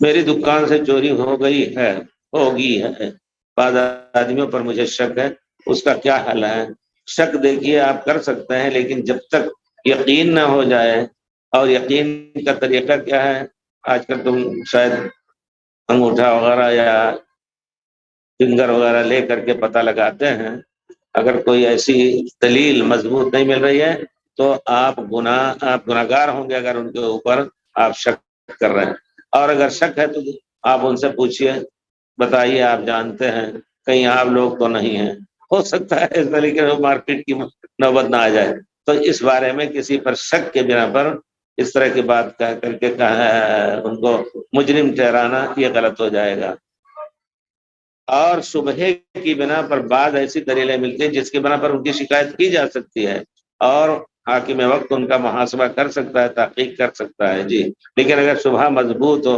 میری دکان سے چوری ہو گئی ہے، ہوگی ہے، بعض آدمیوں پر مجھے شک ہے، اس کا کیا حل ہے؟ شک دیکھیے آپ کر سکتے ہیں، لیکن جب تک یقین نہ ہو جائے، اور یقین کا طریقہ کیا ہے؟ آج کل تم شاید انگوٹھا وغیرہ یا فنگر وغیرہ لے کر کے پتہ لگاتے ہیں، اگر کوئی ایسی دلیل مضبوط نہیں مل رہی ہے تو آپ گناہ گار ہوں گے اگر ان کے اوپر آپ شک کر رہے ہیں۔ اور اگر شک ہے تو آپ ان سے پوچھئے، بتائیے آپ جانتے ہیں کہیں آپ لوگ تو نہیں ہیں، ہو سکتا ہے اس طریقے سے مارکیٹ کی نوبت نہ آ جائے، تو اس بارے میں کسی پر شک کے بنا پر اس طرح کی بات کہہ کر کے ان کو مجرم ٹھہرانا یہ غلط ہو جائے گا۔ اور شبہے کی بنا پر بعض ایسی دلیلیں ملتی ہیں جس کی بنا پر ان کی شکایت کی جا سکتی ہے، اور حاکم وقت ان کا محاسبہ کر سکتا ہے، تحقیق کر سکتا ہے، جی۔ لیکن اگر شبہ مضبوط ہو،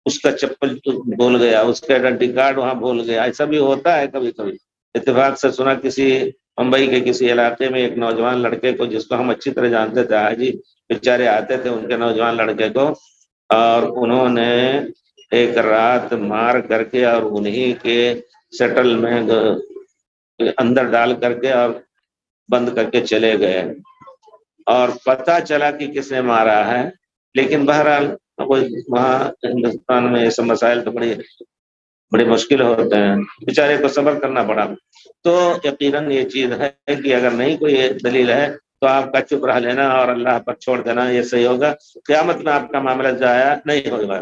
اس کا چپل بھول گیا، اس کا آئیڈینٹی کارڈ وہاں بھول گیا، ایسا بھی ہوتا ہے کبھی کبھی۔ اتفاق سے سنا کسی ممبئی کے کسی علاقے میں ایک نوجوان لڑکے کو، جس کو ہم اچھی طرح جانتے تھے، حاجی بیچارے آتے تھے ان کے نوجوان لڑکے کو، اور انہوں نے ایک رات مار کر کے اور انہی کے شٹل میں اندر ڈال کر کے اور بند کر کے چلے گئے، اور پتہ چلا کہ کس نے مارا ہے، لیکن بہرحال وہاں ہندوستان میں ایسے مسائل تو بڑی مشکل ہوتے ہیں، بیچارے کو صبر کرنا پڑا۔ تو یقیناً یہ چیز ہے کہ اگر نہیں کوئی دلیل ہے تو آپ کا چپ رہ لینا اور اللہ پر چھوڑ دینا، یہ صحیح ہوگا، قیامت میں آپ کا معاملہ ضائع نہیں ہوگا۔